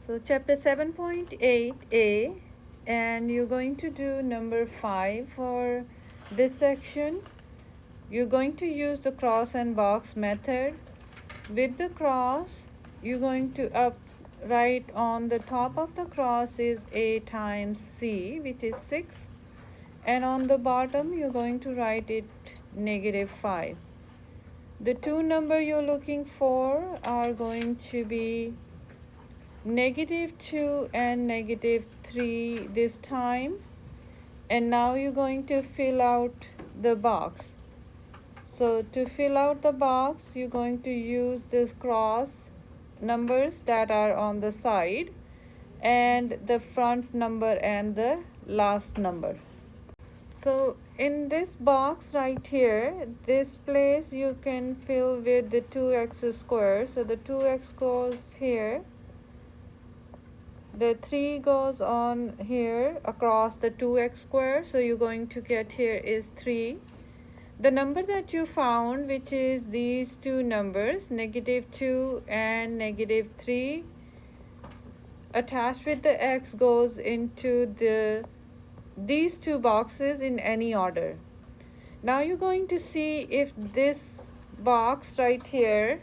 So chapter 7.8a, and you're going to do number 5 for this section. You're going to use the cross and box method. With the cross, you're going to write on the top of the cross is a times c, which is 6, and on the bottom you're going to write it -5. The two number you're looking for are going to be -2 and -3 this time. And now you're going to fill out the box. So to fill out the box, you're going to use this cross numbers that are on the side and the front number and the last number. So in this box right here, this place you can fill with the 2x square. So the 2x goes here. The 3 goes on here across the 2x square, so you're going to get here is 3. The number that you found, which is these two numbers, -2 and -3, attached with the x goes into these two boxes in any order. Now you're going to see if this box right here,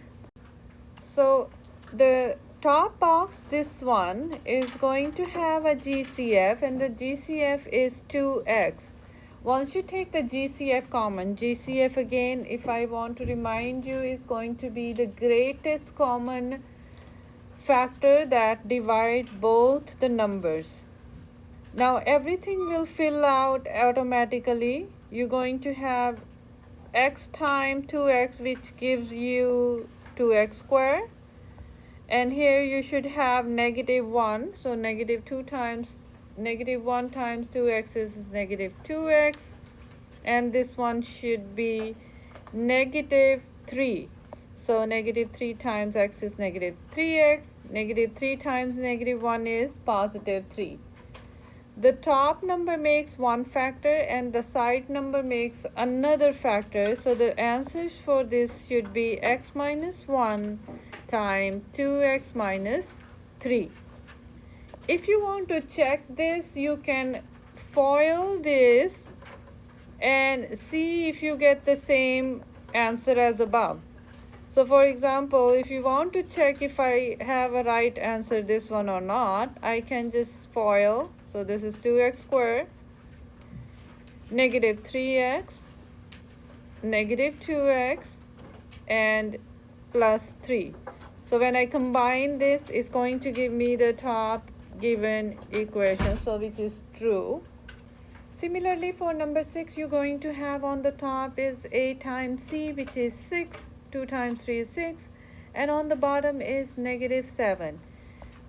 so the top box, this one, is going to have a GCF, and the GCF is 2x. Once you take the GCF common, GCF again, if I want to remind you, is going to be the greatest common factor that divides both the numbers. Now everything will fill out automatically. You're going to have x times 2x, which gives you 2x squared. And here you should have -1, so -2 times -1 times 2x is -2x, and this one should be -3. So -3 times x is -3x, -3 times -1 is +3. The top number makes one factor and the side number makes another factor, so the answers for this should be x minus 1 times 2x minus 3. If you want to check this, you can FOIL this and see if you get the same answer as above. So for example, if you want to check if I have a right answer, this one or not, I can just FOIL. So this is 2x squared, -3x, -2x, and +3. So when I combine this, it's going to give me the top given equation, so which is true. Similarly, for number 6, you're going to have on the top is a times c, which is 6. 2 times 3 is 6. And on the bottom is -7.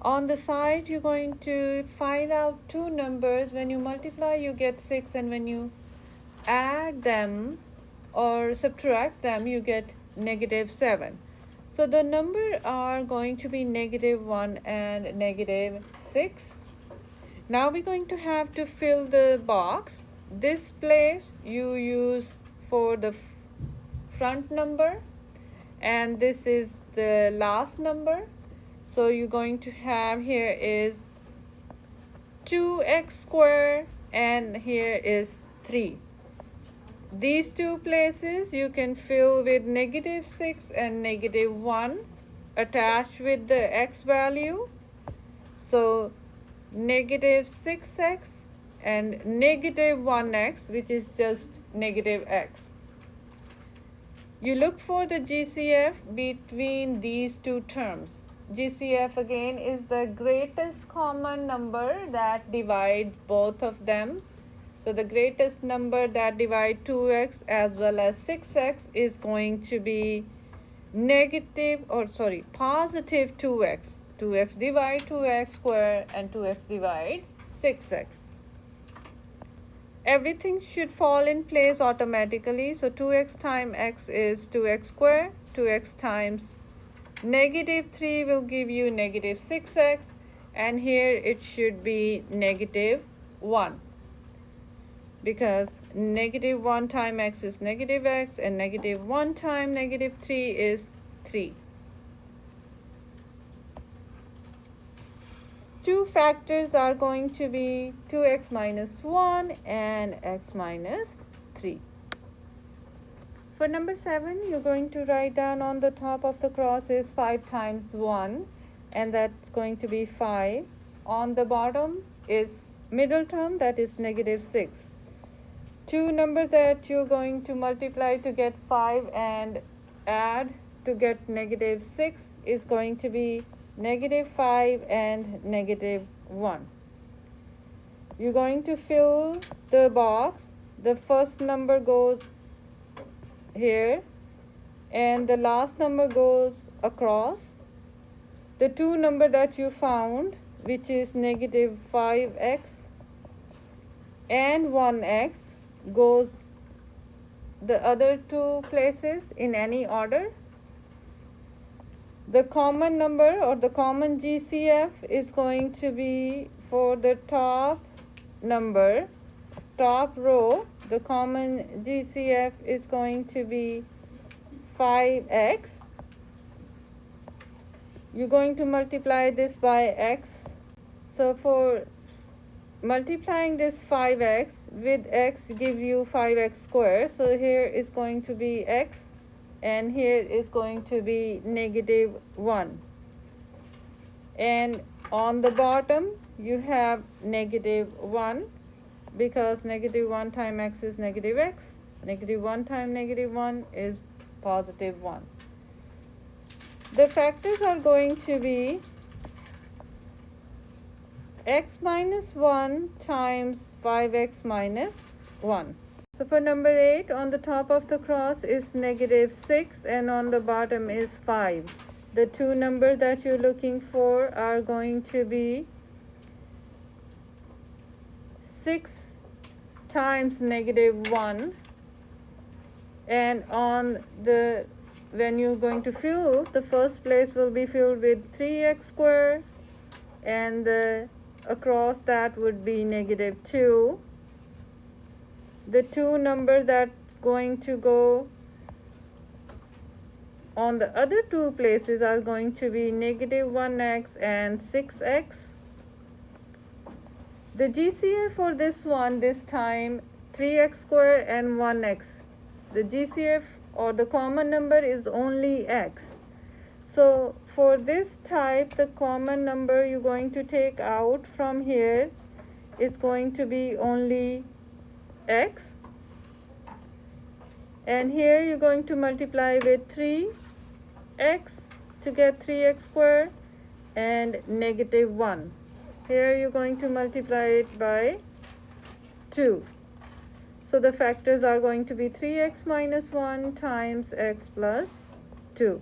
On the side, you're going to find out two numbers. When you multiply, you get 6, and when you add them or subtract them, you get -7. So the numbers are going to be -1 and -6. Now we're going to have to fill the box. This place you use for the front number, and this is the last number. So you're going to have here is 2x squared, and here is 3. These two places you can fill with -6 and -1 attached with the x value. So -6x and -1x, which is just -x. You look for the GCF between these two terms. GCF again is the greatest common number that divides both of them. So the greatest number that divides 2x as well as 6x is going to be positive 2x. 2x divide 2x squared and 2x divide 6x. Everything should fall in place automatically. So 2x times x is 2x squared. 2x times -3 will give you -6x, and here it should be -1, because -1 times x is -x, and -1 times -3 is 3. two factors are going to be 2x minus 1 and x minus 3. For number 7, you're going to write down on the top of the cross is 5 times 1, and that's going to be 5. On the bottom is middle term, that is negative 6. Two numbers that you're going to multiply to get 5 and add to get negative 6 is going to be negative 5 and negative 1. You're going to fill the box. The first number goes here and the last number goes across. The two number that you found, which is negative 5x and 1x, goes the other two places in any order. The common number or the common GCF is going to be for the top number, top row. The common GCF is going to be 5x. You're going to multiply this by x. So for multiplying this 5x with x gives you 5x squared. So here is going to be x and here is going to be negative 1. And on the bottom you have negative 1 because negative 1 times x is negative x. Negative 1 times negative 1 is positive 1. The factors are going to be x minus 1 times 5x minus 1. So for number 8, on the top of the cross is negative 6 and on the bottom is 5. The two numbers that you're looking for are going to be 6 times negative 1, and on the when you're going to fill, the first place will be filled with 3x squared and the across that would be negative 2. The two numbers that going to go on the other two places are going to be negative 1x and 6x. The GCF for this one this time 3x squared and 1x. The GCF or the common number is only x. So for this type, the common number you're going to take out from here is going to be only x. And here you're going to multiply with 3x to get 3x squared and negative 1. Here you're going to multiply it by 2. So the factors are going to be 3x minus 1 times x plus 2.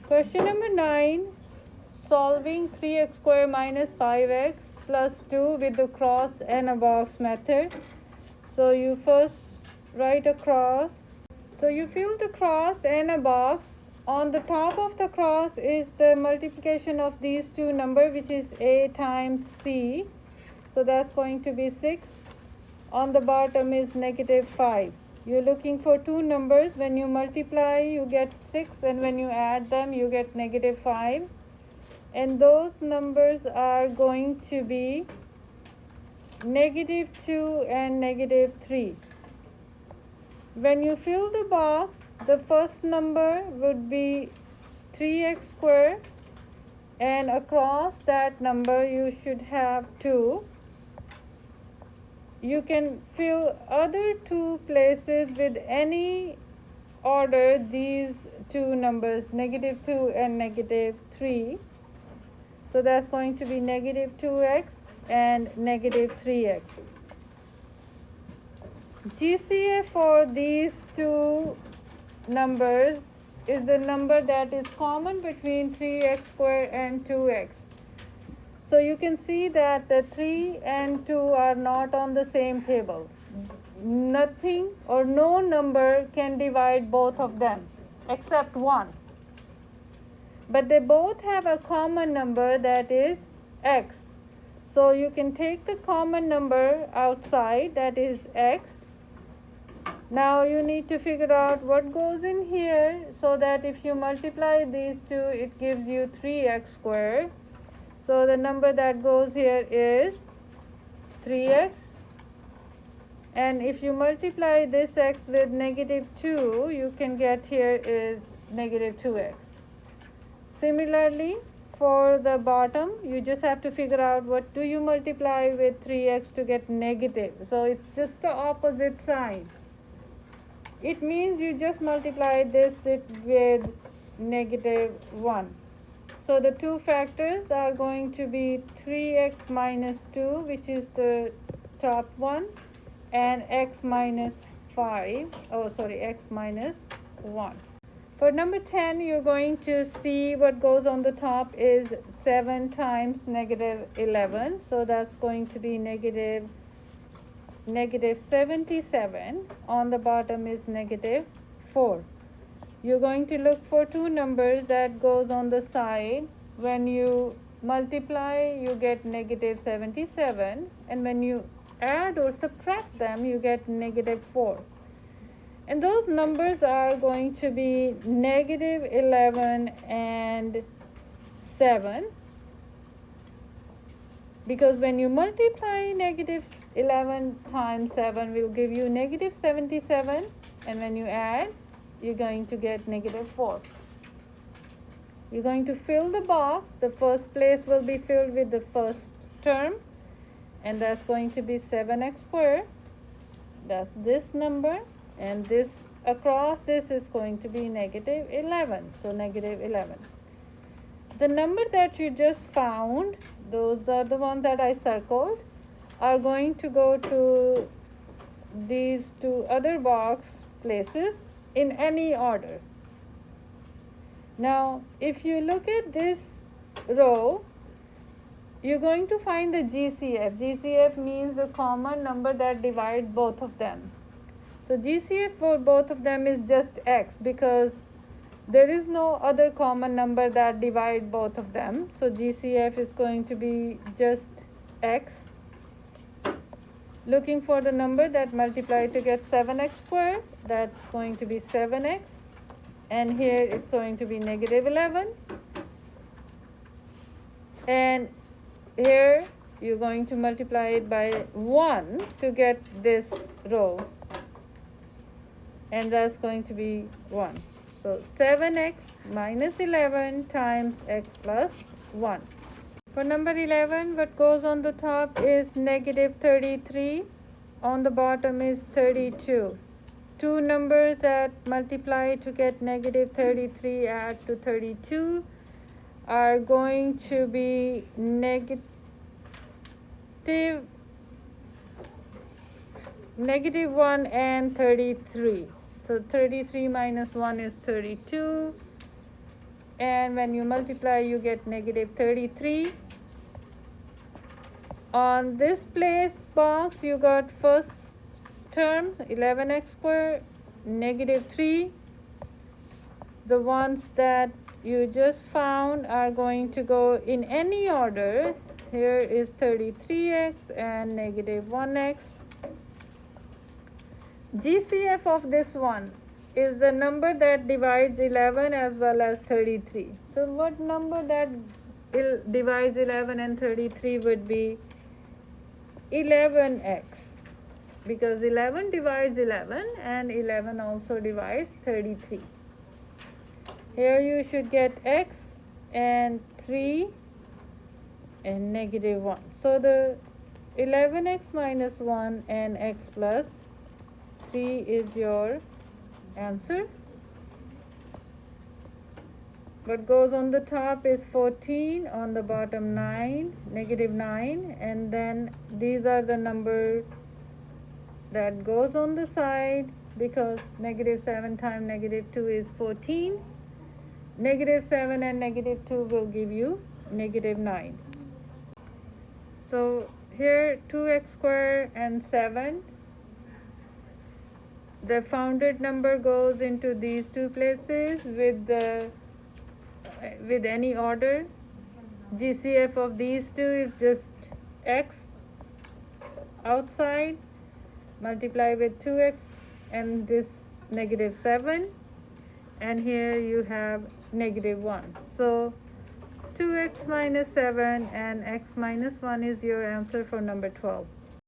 Question number 9, solving 3x squared minus 5x plus 2 with the cross and a box method. So you first write a cross. So you fill the cross and a box. On the top of the cross is the multiplication of these two numbers, which is a times c. So that's going to be 6. On the bottom is negative 5. You're looking for two numbers. When you multiply, you get 6, and when you add them, you get negative 5. And those numbers are going to be negative 2 and negative 3. When you fill the box, the first number would be 3x squared, and across that number you should have 2. You can fill other two places with any order these two numbers, negative 2 and negative 3. So that's going to be negative 2x and negative 3x. GCF for these two numbers is the number that is common between 3x squared and 2x. So you can see that the 3 and 2 are not on the same table. Nothing or no number can divide both of them except 1. But they both have a common number, that is x. So you can take the common number outside, that is x. Now you need to figure out what goes in here, so that if you multiply these two, it gives you 3x squared. So the number that goes here is 3x, and if you multiply this x with negative 2, you can get here is negative 2x. Similarly, for the bottom, you just have to figure out what do you multiply with 3x to get negative. So it's just the opposite sign. It means you just multiply this with negative 1. So the two factors are going to be 3x minus 2, which is the top one, and x minus 1. For number 10, you're going to see what goes on the top is 7 times negative 11. So that's going to be negative 77. On the bottom is negative 4. You're going to look for two numbers that goes on the side. When you multiply, you get negative 77. And when you add or subtract them, you get negative 4. And those numbers are going to be negative 11 and 7. Because when you multiply negative 11 times 7 will give you negative 77. And when you add, you're going to get negative 4. You're going to fill the box. The first place will be filled with the first term, and that's going to be 7x squared. That's this number, and this across this is going to be negative 11. So negative 11. The number that you just found, those are the ones that I circled, are going to go to these two other box places in any order. Now, if you look at this row, you're going to find the GCF. GCF means the common number that divides both of them. So GCF for both of them is just x, because there is no other common number that divides both of them. So GCF is going to be just x. Looking for the number that multiplied to get 7x squared, that's going to be 7x. And here it's going to be negative 11. And here you're going to multiply it by 1 to get this row. And that's going to be 1. So 7x minus 11 times x plus 1. For number 11, what goes on the top is negative 33. On the bottom is 32. Two numbers that multiply to get negative 33 add to 32 are going to be negative 1 and 33. So 33 minus 1 is 32. And when you multiply, you get negative 33. On this place box, you got first term 11x squared, negative 3. The ones that you just found are going to go in any order. Here is 33x and negative 1x. GCF of this one is the number that divides 11 as well as 33. So what number that divides 11 and 33 would be 11x, because 11 divides 11 and 11 also divides 33. Here you should get x and 3 and negative 1. So the 11x minus 1 and x plus 3 is your answer. What goes on the top is 14, on the bottom 9, negative 9, and then these are the number that goes on the side, because negative 7 times negative 2 is 14. Negative 7 and negative 2 will give you negative 9. So here 2x squared and 7. The founded number goes into these two places with any order. GCF of these two is just x outside, multiply with 2x and this negative 7, and here you have negative 1. So 2x minus 7 and x minus 1 is your answer for number 12.